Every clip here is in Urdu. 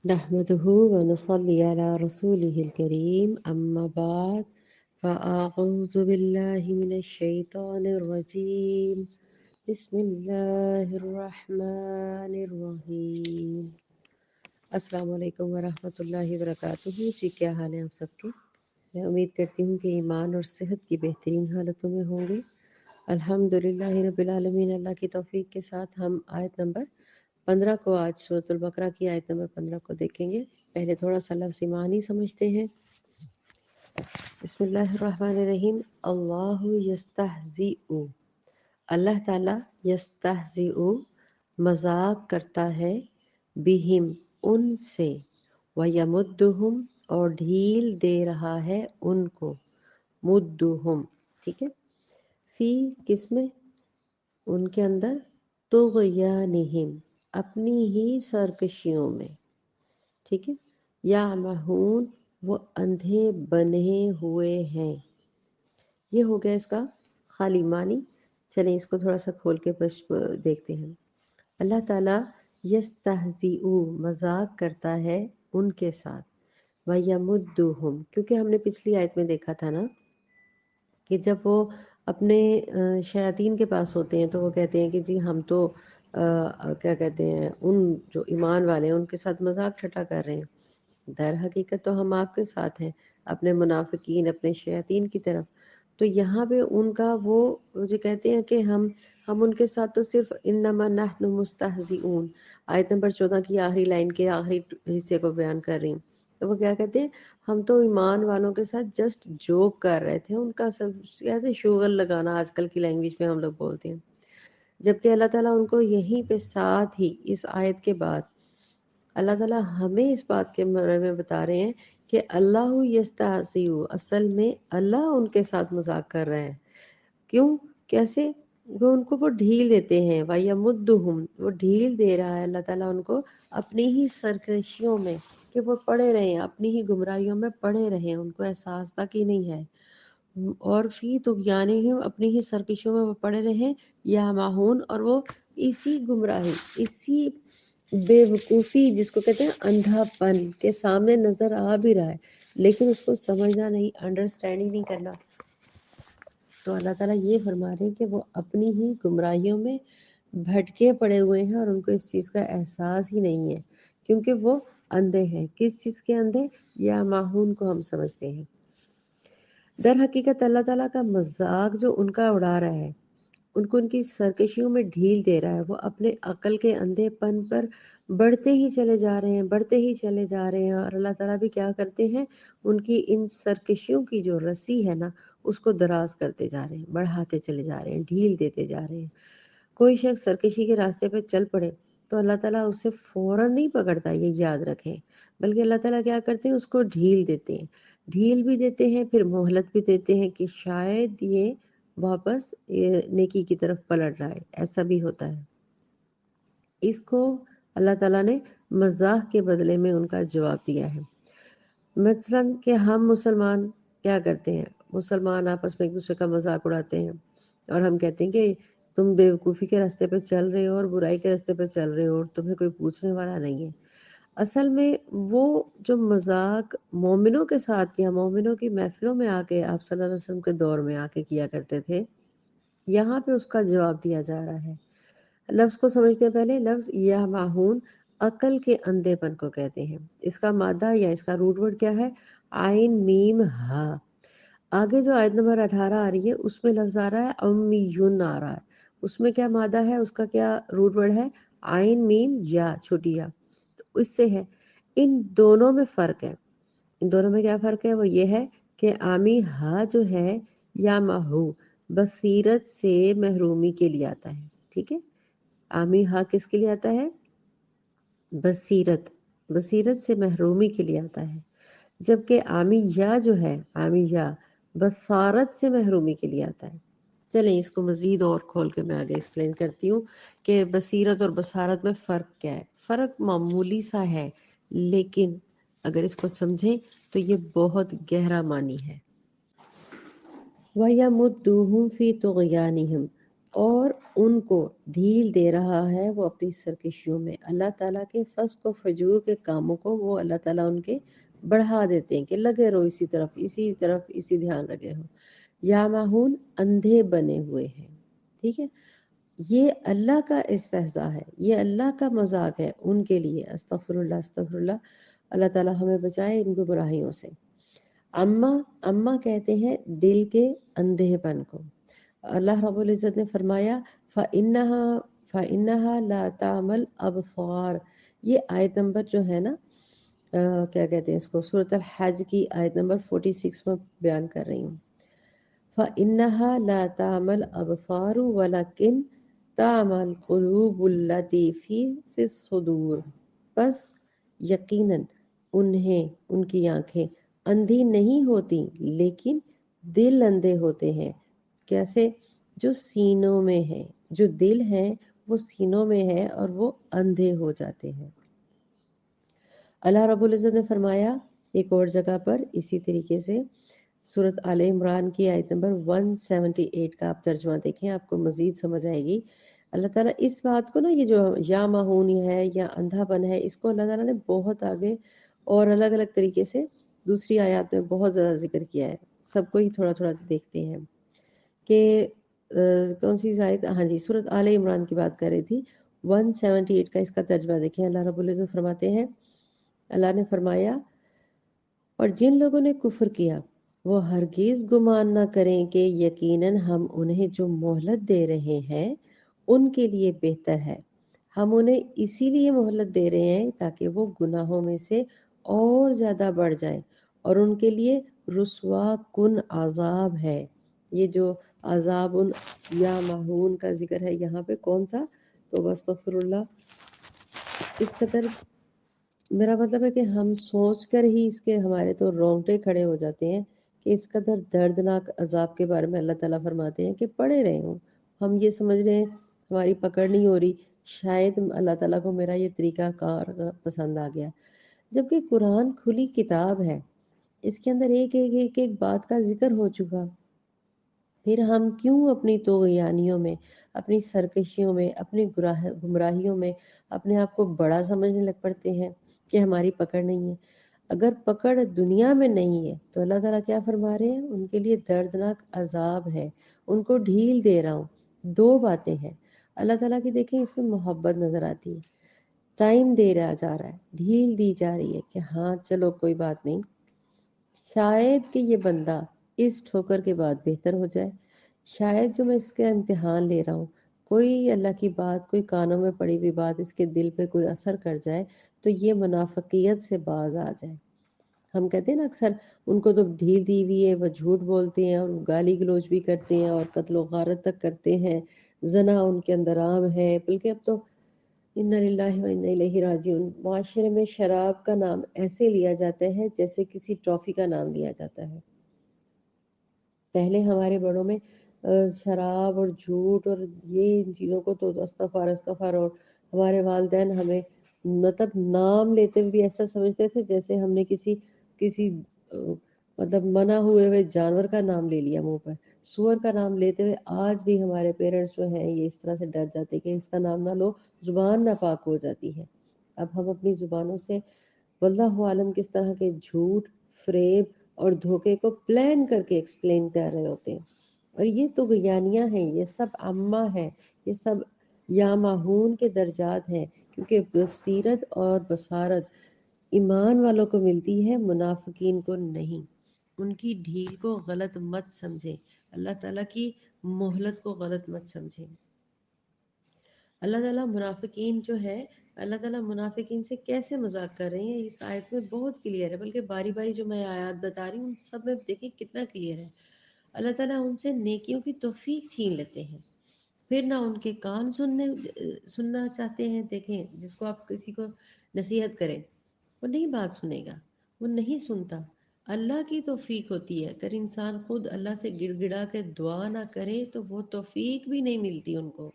نحمده ونصلي على رسوله الكريم أما بعد فأعوذ بالله من الشيطان الرجيم بسم الله الرحمن الرحیم. السلام علیکم ورحمۃ اللہ وبرکاتہ. جی کیا حال ہے آپ سب کے؟ میں امید کرتی ہوں کہ ایمان اور صحت کی بہترین حالتوں میں ہوں گے. الحمدللہ رب العالمین. اللہ کی توفیق کے ساتھ ہم آیت نمبر 15 کو آج سورۃ البقرہ کی آیت نمبر 15 کو دیکھیں گے. پہلے تھوڑا سا لفظ معنی سمجھتے ہیں. بسم اللہ الرحمن الرحیم. اللہ یستہزئ، اللہ تعالیٰ یستہزئ مذاق کرتا ہے، بہم ان سے، ویمدہم اور ڈھیل دے رہا ہے ان کو، مدہم ٹھیک ہے، فی کس میں، ان کے اندر، طغیانہم اپنی ہی سرکشیوں میں، ٹھیک ہے، یعمہون وہ اندھے بنے ہوئے ہیں. یہ ہو گیا اس کا خالی معنی. چلیں اس کو تھوڑا سا کھول کے دیکھتے ہیں. اللہ تعالیٰ یستہزئ مذاق کرتا ہے ان کے ساتھ، وَیَمُدُّهُمْ کیونکہ ہم نے پچھلی آیت میں دیکھا تھا نا کہ جب وہ اپنے شیاطین کے پاس ہوتے ہیں تو وہ کہتے ہیں کہ جی ہم تو کیا کہتے ہیں ان جو ایمان والے ہیں ان کے ساتھ مذاق ٹھٹا کر رہے ہیں، در حقیقت تو ہم آپ کے ساتھ ہیں، اپنے منافقین اپنے شیاطین کی طرف. تو یہاں پہ ان کا وہ جو کہتے ہیں کہ ہم ان کے ساتھ تو صرف انما نحن مستہزئون، آیت نمبر 14 کی آخری لائن کے آخری حصے کو بیان کر رہی ہوں. تو وہ کیا کہتے ہیں، ہم تو ایمان والوں کے ساتھ جسٹ جوک کر رہے تھے، ان کا سب کہتے شوگر لگانا آج کل کی لینگویج میں ہم لوگ بولتے ہیں. جبکہ اللہ تعالیٰ ان کو یہیں پہ ساتھ ہی اس آیت کے بعد اللہ تعالیٰ ہمیں اس بات کے بارے میں بتا رہے ہیں کہ اللہ یستہزئ، اصل میں اللہ ان کے ساتھ مذاق کر رہے ہیں. کیوں، کیسے، وہ ڈھیل دیتے ہیں، وَیَمُدُّهُمْ وہ ڈھیل دے رہا ہے اللہ تعالیٰ ان کو اپنی ہی سرکشیوں میں، کہ وہ پڑے رہیں اپنی ہی گمراہیوں میں پڑے رہیں، ان کو احساس تک ہی نہیں ہے. اور فی طغیانہم اپنی ہی سرکشیوں میں وہ پڑے رہیں، یا ماہون اور وہ اسی گمراہی اسی بے وقوفی جس کو کہتے ہیں اندھا پن کے سامنے نظر آ بھی رہا ہے لیکن اس کو سمجھنا نہیں، انڈرسٹینڈ ہی نہیں کرنا. تو اللہ تعالیٰ یہ فرما رہے ہیں کہ وہ اپنی ہی گمراہیوں میں بھٹکے پڑے ہوئے ہیں اور ان کو اس چیز کا احساس ہی نہیں ہے کیونکہ وہ اندھے ہیں. کس چیز کے اندھے، یا ماہون کو ہم سمجھتے ہیں. در حقیقت اللہ تعالیٰ کا مذاق جو ان کا اڑا رہا ہے، ان کو ان کی سرکشیوں میں ڈھیل دے رہا ہے، وہ اپنے عقل کے اندھے پن پر بڑھتے ہی چلے جا رہے ہیں، بڑھتے ہی چلے جا رہے ہیں. اور اللہ تعالیٰ بھی کیا کرتے ہیں، ان کی ان سرکشیوں کی جو رسی ہے نا اس کو دراز کرتے جا رہے ہیں، بڑھاتے چلے جا رہے ہیں، ڈھیل دیتے جا رہے ہیں. کوئی شخص سرکشی کے راستے پہ چل پڑے تو اللہ تعالیٰ اسے فوراً نہیں پکڑتا، یہ یاد رکھیں، بلکہ اللہ تعالیٰ کیا کرتے ہیں، اس کو ڈھیل دیتے ہیں. ڈھیل بھی دیتے ہیں، پھر مہلت بھی دیتے ہیں کہ شاید یہ واپس نیکی کی طرف پلٹ رہا ہے. ایسا بھی ہوتا ہے. اس کو اللہ تعالیٰ نے مذاق کے بدلے میں ان کا جواب دیا ہے. مثلاً کہ ہم مسلمان کیا کرتے ہیں، مسلمان آپس میں ایک دوسرے کا مذاق اڑاتے ہیں اور ہم کہتے ہیں کہ تم بیوقوفی کے راستے پہ چل رہے ہو اور برائی کے راستے پہ چل رہے ہو اور تمہیں کوئی پوچھنے والا نہیں ہے. اصل میں وہ جو مذاق مومنوں کے ساتھ یا مومنوں کی محفلوں میں آ کے آپ صلی اللہ علیہ وسلم کے دور میں آ کے کیا کرتے تھے، یہاں پہ اس کا جواب دیا جا رہا ہے. لفظ کو سمجھتے ہیں پہلے. لفظ یا ماہون عقل کے اندھے پن کو کہتے ہیں. اس کا مادہ یا اس کا روٹ ورڈ کیا ہے، عین میم ہا. آگے جو آیت نمبر 18 آ رہی ہے اس میں لفظ آ رہا ہے امیون آ رہا ہے. اس میں کیا مادہ ہے، اس کا کیا روٹ ورڈ ہے، عین میم یا چھوٹی یا. تو اس سے ہے، ان دونوں میں فرق ہے. ان دونوں میں کیا فرق ہے، وہ یہ ہے کہ آمی ہا جو ہے یا ماہو بصیرت سے محرومی کے لیے آتا ہے. ٹھیک ہے، آمی ہا کس کے لیے آتا ہے، بصیرت، بصیرت سے محرومی کے لیے آتا ہے. جبکہ آمی یا جو ہے، آمی یا بصارت سے محرومی کے لیے آتا ہے. چلیں اس کو مزید اور کھول کے میں آگے ایکسپلین کرتی ہوں کہ بصیرت اور بصارت میں فرق کیا ہے. فرق معمولی سا ہے لیکن اگر اس کو سمجھیں تو یہ بہت گہرا معنی ہے. وَيَمُدُّهُمْ فِي طُغْيَانِهِمْ اور ان کو ڈھیل دے رہا ہے وہ اپنی سرکشیوں میں. اللہ تعالیٰ کے فسق و فجور کے کاموں کو وہ اللہ تعالیٰ ان کے بڑھا دیتے ہیں کہ لگے رہو اسی طرف اسی دھیان رکھے ہو. یا ماہون اندھے بنے ہوئے ہیں. ٹھیک ہے، یہ اللہ کا استہزاء ہے، یہ اللہ کا مذاق ہے ان کے لیے. استغفر اللہ استغفر اللہ. اللہ تعالیٰ ہمیں بچائے ان گمراہیوں سے. اما کہتے ہیں دل کے اندھے پن کو. اللہ رب العزت نے فرمایا فَإِنَّهَا لَا تَعْمَلْ أَبْصَارُ. یہ آیت نمبر جو ہے نا کیا کہتے ہیں اس کو، سورۃ الحج کی آیت نمبر 46 میں بیان کر رہی ہوں. فَإِنَّهَا لَا تَعْمَلْ أَبْصَارُ وَلَكِنْ تَعْمَلْ الْقُلُوبُ الَّتِي فِي الصُّدُورِ. بس یقیناً ان کی آنکھیں اندھی نہیں ہوتی لیکن دل اندھے ہوتے ہیں. کیسے؟ جو سینوں میں ہے، جو دل ہے وہ سینوں میں ہے اور وہ اندھے ہو جاتے ہیں. اللہ رب العزت نے فرمایا ایک اور جگہ پر اسی طریقے سے، سورۃ آل عمران کی آیت نمبر 178 کا آپ ترجمہ دیکھیں، آپ کو مزید سمجھ آئے گی. اللہ تعالیٰ اس بات کو نا، یہ جو یا مہونی ہے یا اندھا پن ہے، اس کو اللہ تعالیٰ نے بہت آگے اور الگ الگ طریقے سے دوسری آیات میں بہت زیادہ ذکر کیا ہے. سب کو ہی تھوڑا تھوڑا دیکھتے ہیں کہ کون سی آیت، ہاں جی سورۃ آل عمران کی بات کر رہی تھی. 178 کا اس کا ترجمہ دیکھیں. اللہ رب العزت فرماتے ہیں، اللہ نے فرمایا اور جن لوگوں نے کفر کیا وہ ہرگز گمان نہ کریں کہ یقیناً ہم انہیں جو مہلت دے رہے ہیں ان کے لیے بہتر ہے. ہم انہیں اسی لیے مہلت دے رہے ہیں تاکہ وہ گناہوں میں سے اور زیادہ بڑھ جائیں اور ان کے لیے رسوا کن عذاب ہے. یہ جو عذاب یا مہون کا ذکر ہے یہاں پہ کون سا، تو استغفر اللہ، اس قدر میرا مطلب ہے کہ ہم سوچ کر ہی اس کے ہمارے تو رونگٹے کھڑے ہو جاتے ہیں کہ اس قدر دردناک عذاب کے بارے میں اللہ تعالیٰ فرماتے ہیں کہ پڑھے رہے ہوں. ہم یہ سمجھ رہے ہیں ہماری پکڑ نہیں ہو رہی، شاید اللہ تعالیٰ کو میرا یہ طریقہ کار پسند آ گیا. جبکہ قرآن کھلی کتاب ہے، اس کے اندر ایک بات کا ذکر ہو چکا. پھر ہم کیوں اپنی طغیانیوں میں، اپنی سرکشیوں میں، اپنی گمراہیوں میں اپنے آپ کو بڑا سمجھنے لگ پڑتے ہیں کہ ہماری پکڑ نہیں ہے. اگر پکڑ دنیا میں نہیں ہے تو اللہ تعالیٰ کیا فرما رہے ہیں، ان کے لیے دردناک عذاب ہے، ان کو ڈھیل دے رہا ہوں. دو باتیں ہیں اللہ تعالیٰ کی، دیکھیں اس میں محبت نظر آتی ہے. ٹائم دے رہا جا رہا ہے، ڈھیل دی جا رہی ہے کہ ہاں چلو کوئی بات نہیں، شاید کہ یہ بندہ اس ٹھوکر کے بعد بہتر ہو جائے. شاید جو میں اس کا امتحان لے رہا ہوں، کوئی اللہ کی بات، کوئی کانوں میں پڑی ہوئی بات اس کے دل پہ کوئی اثر کر جائے تو یہ منافقیت سے باز آ جائے. ہم کہتے ہیں نا اکثر ان کو تو ڈھیل دی ہوئی ہے، وہ جھوٹ بولتے ہیں اور گالی گلوچ بھی کرتے ہیں اور قتل و غارت تک کرتے ہیں، زنا ان کے اندر عام ہے. بلکہ اب تو انا للہ و انا الیہ راجعون، معاشرے میں شراب کا نام ایسے لیا جاتا ہے جیسے کسی ٹرافی کا نام لیا جاتا ہے. پہلے ہمارے بڑوں میں شراب اور جھوٹ اور یہ ان چیزوں کو تو استغفار استغفار، اور ہمارے والدین ہمیں مطلب نام لیتے ہوئے بھی ایسا سمجھتے تھے جیسے ہم نے کسی مطلب منع ہوئے جانور کا نام لے لیا منہ پر. سور کا نام لیتے ہوئے آج بھی ہمارے پیرنٹس جو ہیں یہ اس طرح سے ڈر جاتے کہ اس کا نام نہ لو، زبان ناپاک ہو جاتی ہے. اب ہم اپنی زبانوں سے واللہ عالم کس طرح کے جھوٹ، فریب اور دھوکے کو پلان کر کے ایکسپلین کر رہے ہوتے ہیں. اور یہ تو طغیانیاں ہیں، یہ سب عامہ ہے، یہ سب یا ماہون کے درجات ہیں. کیونکہ بصیرت اور بصارت ایمان والوں کو ملتی ہے، منافقین کو نہیں. ان کی ڈھیل کو غلط مت سمجھے، اللہ تعالیٰ کی مہلت کو غلط مت سمجھے. اللہ تعالیٰ منافقین جو ہے، اللہ تعالیٰ منافقین سے کیسے مذاق کر رہے ہیں اس آیت میں بہت کلیئر ہے. بلکہ باری باری جو میں آیات بتا رہی ہوں ان سب میں دیکھیں کتنا کلیئر ہے. اللہ تعالیٰ ان سے نیکیوں کی توفیق چھین لیتے ہیں، پھر نہ ان کے کان سننا چاہتے ہیں. دیکھیں جس کو آپ کسی کو نصیحت کریں وہ نہیں بات سنے گا، وہ نہیں سنتا. اللہ کی توفیق ہوتی ہے. اگر انسان خود اللہ سے گڑ گڑا کے دعا نہ کرے تو وہ توفیق بھی نہیں ملتی ان کو.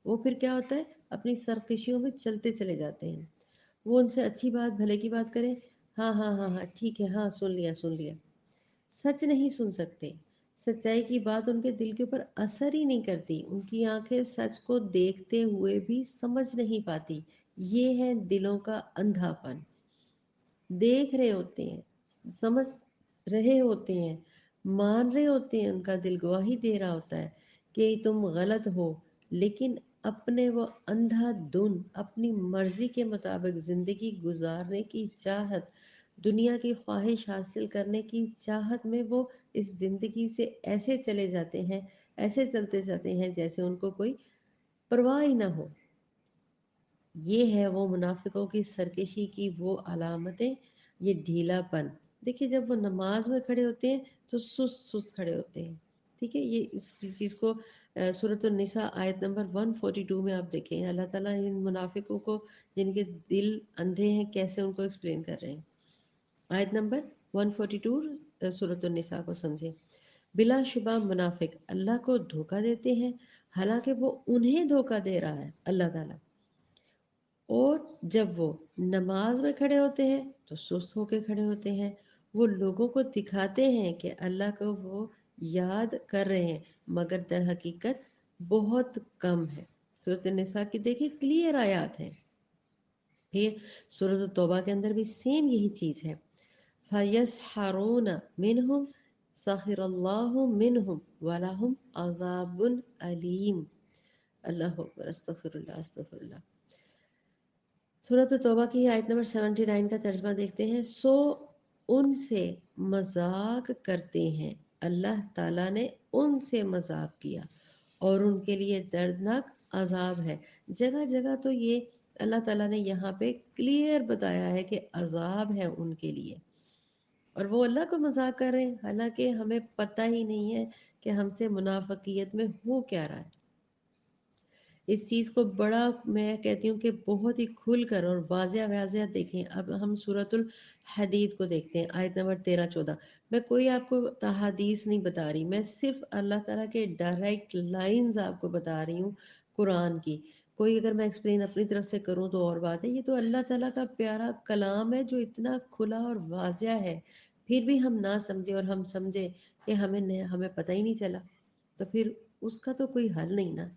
وہ پھر کیا ہوتا ہے، اپنی سرکشیوں میں چلتے چلے جاتے ہیں. وہ ان سے اچھی بات، بھلے کی بات کریں، ہاں ہاں ہاں ہاں ٹھیک ہے، ہاں سن لیا سن لیا. سچ نہیں سن سکتے. سچائی کی بات ان کے دل کے اوپر اثر ہی نہیں کرتی، ان کی آنکھیں سچ کو دیکھتے ہوئے بھی سمجھ نہیں پاتی۔ یہ ہے دلوں کا اندھا پن۔ دیکھ رہے ہوتے ہیں، سمجھ رہے ہوتے ہیں، مان رہے ہوتے ہیں، ان کا دل گواہی دے رہا ہوتا ہے کہ تم غلط ہو، لیکن اپنے وہ اندھا دھن اپنی مرضی کے مطابق زندگی گزارنے کی چاہت، دنیا کی خواہش حاصل کرنے کی چاہت میں وہ اس زندگی سے ایسے چلے جاتے ہیں، ایسے چلتے جاتے ہیں جیسے ان کو کوئی پرواہ ہی نہ ہو۔ یہ ہے وہ منافقوں کی سرکشی کی وہ علامتیں، یہ ڈھیلا پن۔ دیکھیے جب وہ نماز میں کھڑے ہوتے ہیں تو سست سست کھڑے ہوتے ہیں، ٹھیک ہے، یہ اس چیز کو سورۃ النساء آیت نمبر 142 میں آپ دیکھیں اللہ تعالیٰ ان منافقوں کو جن کے دل اندھے ہیں کیسے ان کو ایکسپلین کر رہے ہیں۔ آیت نمبر 142 سورۃ النساء کو سمجھیں۔ بلا شبہ منافق اللہ کو دھوکہ دیتے ہیں، حالانکہ وہ انہیں دھوکہ دے رہا ہے اللہ تعالیٰ۔ اور جب وہ نماز میں کھڑے ہوتے ہیں تو سست ہو کے کھڑے ہوتے ہیں، وہ لوگوں کو دکھاتے ہیں کہ اللہ کو وہ یاد کر رہے ہیں، مگر در حقیقت بہت کم ہے۔ سورۃ النساء کی دیکھیں کلیئر آیات ہیں۔ پھر سورۃ التوبہ کے اندر بھی سیم یہی چیز ہے۔ فَيَسْحَرُونَ مِنْهُمْ سَخِرَ اللَّهُ مِنْهُمْ وَلَهُمْ عَذَابٌ عَلِيمٌ۔ اللہ اکبر، استغفر اللہ استغفر اللہ۔ سورۃ التوبہ کی آیت نمبر 79 کا ترجمہ دیکھتے ہیں۔ سو ان سے مذاق کرتے ہیں، اللہ تعالیٰ نے ان سے مذاق کیا اور ان کے لیے دردناک عذاب ہے۔ جگہ جگہ تو یہ اللہ تعالیٰ نے یہاں پہ کلیئر بتایا ہے کہ عذاب ہے ان کے لیے، اور وہ اللہ کو مذاق کر رہے ہیں، حالانکہ ہمیں پتہ ہی نہیں ہے کہ ہم سے منافقیت میں ہو کیا رہا ہے۔ اس چیز کو بڑا میں کہتی ہوں کہ بہت ہی کھل کر اور واضح واضح دیکھیں۔ اب ہم سورۃ الحدید کو دیکھتے ہیں، آیت نمبر 13-14۔ میں کوئی آپ کو تحادیث نہیں بتا رہی، میں صرف اللہ تعالیٰ کے ڈائریکٹ لائنز آپ کو بتا رہی ہوں قرآن کی۔ کوئی اگر میں ایکسپلین اپنی طرف سے کروں تو اور بات ہے، یہ تو اللہ تعالیٰ کا پیارا کلام ہے جو اتنا کھلا اور واضح ہے، پھر بھی ہم نہ سمجھے اور ہم سمجھے کہ ہمیں پتہ ہی نہیں چلا، تو پھر اس کا تو کوئی حل نہیں نا۔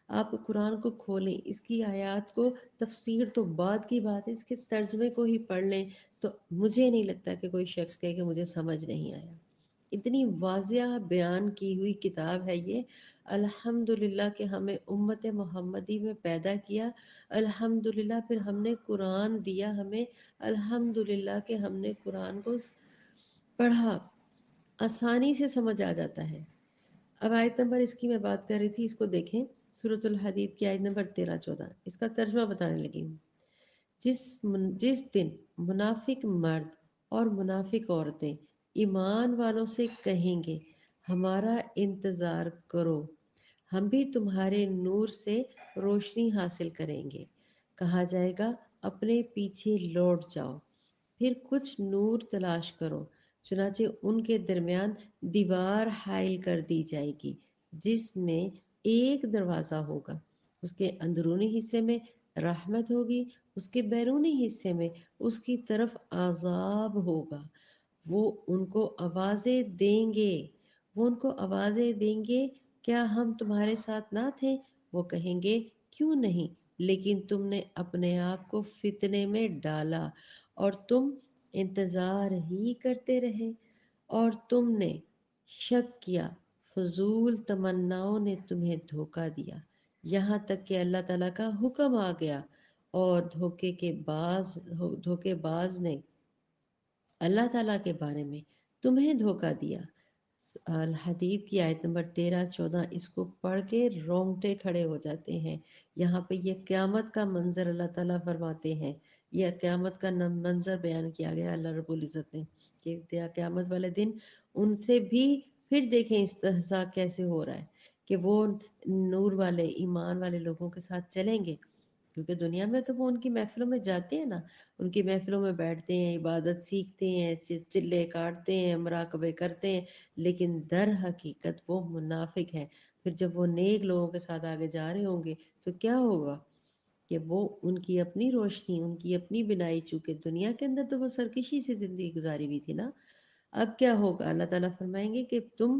آپ قرآن کو کھولیں، اس کی آیات کو، تفسیر تو بعد کی بات ہے، اس کے ترجمے کو ہی پڑھ لیں تو مجھے نہیں لگتا کہ کوئی شخص کہے کہ مجھے سمجھ نہیں آیا۔ اتنی واضح بیان کی ہوئی کتاب ہے یہ۔ الحمدللہ کہ ہمیں امت محمدی میں پیدا کیا، الحمدللہ پھر ہم نے قرآن دیا ہمیں، الحمدللہ کہ ہم نے قرآن کو پڑھا، آسانی سے سمجھ آ جاتا ہے۔ اب آیت نمبر اس کی میں بات کر رہی تھی، اس کو دیکھیں، سورۃ الحدید کی آیت نمبر 13-14، اس کا ترجمہ بتانے لگی ہوں۔ جس دن منافق مرد اور منافق عورتیں ایمان والوں سے کہیں گے ہمارا انتظار کرو، ہم بھی تمہارے نور سے روشنی حاصل کریں گے، کہا جائے گا اپنے پیچھے لوٹ جاؤ، پھر کچھ نور تلاش کرو، چنانچہ ان کے درمیان دیوار حائل کر دی جائے گی جس میں ایک دروازہ ہوگا، اس کے اندرونی حصے میں رحمت ہوگی، اس کے بیرونی حصے میں اس کی طرف عذاب ہوگا۔ وہ ان کو آوازیں دیں گے، وہ ان کو آوازیں دیں گے، کیا ہم تمہارے ساتھ نہ تھے؟ وہ کہیں گے کیوں نہیں، لیکن تم نے اپنے آپ کو فتنے میں ڈالا اور تم انتظار ہی کرتے رہے، اور تم نے شک کیا، فضول تمناؤں نے تمہیں دھوکہ دیا، یہاں تک کہ اللہ تعالیٰ کا حکم آ گیا اور دھوکے باز نے اللہ تعالیٰ کے بارے میں تمہیں دھوکہ دیا۔ الحدید کی آیت نمبر 13-14، اس کو پڑھ کے رونگٹے کھڑے ہو جاتے ہیں۔ یہاں پہ یہ قیامت کا منظر اللہ تعالیٰ فرماتے ہیں، یہ قیامت کا منظر بیان کیا گیا اللہ رب العزت نے کہ قیامت والے دن ان سے بھی پھر دیکھیں استہزاء کیسے ہو رہا ہے کہ وہ نور والے ایمان والے لوگوں کے ساتھ چلیں گے، کیونکہ دنیا میں تو وہ ان کی محفلوں میں جاتے ہیں نا، ان کی محفلوں میں بیٹھتے ہیں، عبادت سیکھتے ہیں، چلے کاٹتے ہیں، مراقبے کرتے ہیں، لیکن در حقیقت وہ منافق ہیں۔ پھر جب وہ نیک لوگوں کے ساتھ آگے جا رہے ہوں گے تو کیا ہوگا کہ وہ ان کی اپنی روشنی، ان کی اپنی بنائی، چونکہ دنیا کے اندر تو وہ سرکشی سے زندگی گزاری ہوئی تھی نا، اب کیا ہوگا؟ اللہ تعالیٰ فرمائیں گے کہ تم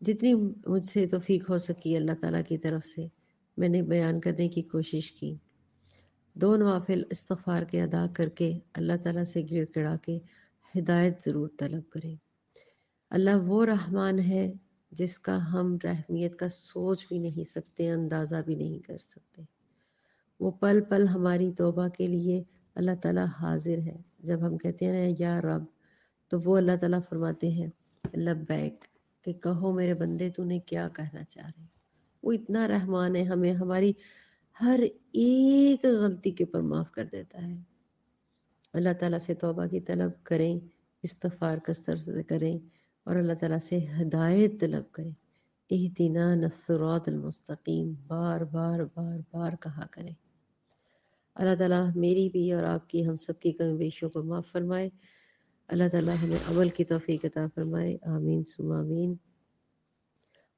جتنی مجھ سے توفیق ہو سکی اللہ تعالیٰ کی طرف سے میں نے بیان کرنے کی کوشش کی۔ 2 نوافل استغفار کے ادا کر کے اللہ تعالیٰ سے گڑ گڑا کے ہدایت ضرور طلب کریں۔ اللہ وہ رحمان ہے جس کا ہم رحمیت کا سوچ بھی نہیں سکتے، اندازہ بھی نہیں کر سکتے۔ وہ پل پل ہماری توبہ کے لیے اللہ تعالیٰ حاضر ہے۔ جب ہم کہتے ہیں نا یا رب، تو وہ اللہ تعالیٰ فرماتے ہیں لبیک، کہ کہو میرے بندے تو نے کیا کہنا چاہ رہے۔ وہ اتنا رحمان ہے، ہمیں ہماری ہر ایک غلطی کے پر معاف کر دیتا ہے۔ اللہ تعالیٰ سے توبہ کی طلب کریں، استغفار کثرت سے کریں، اور اللہ تعالیٰ سے ہدایت طلب کریں۔ اہدنا الصراط المستقیم بار بار بار بار کہا کریں۔ اللہ تعالیٰ میری بھی اور آپ کی، ہم سب کی کمی بیشیوں کو معاف فرمائے۔ اللہ تعالیٰ ہمیں عمل کی توفیق عطا فرمائے، آمین ثم آمین۔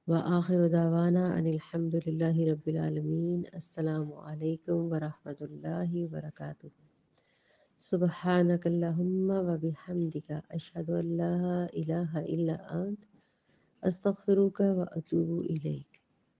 وآخر دعوانا ان الحمد للہ رب العالمین۔ السلام علیکم ورحمۃ اللہ وبرکاتہ۔ سبحانک اللہم وبحمدک، اشہد ان لا الہ الا انت، استغفرک واتوب الیک۔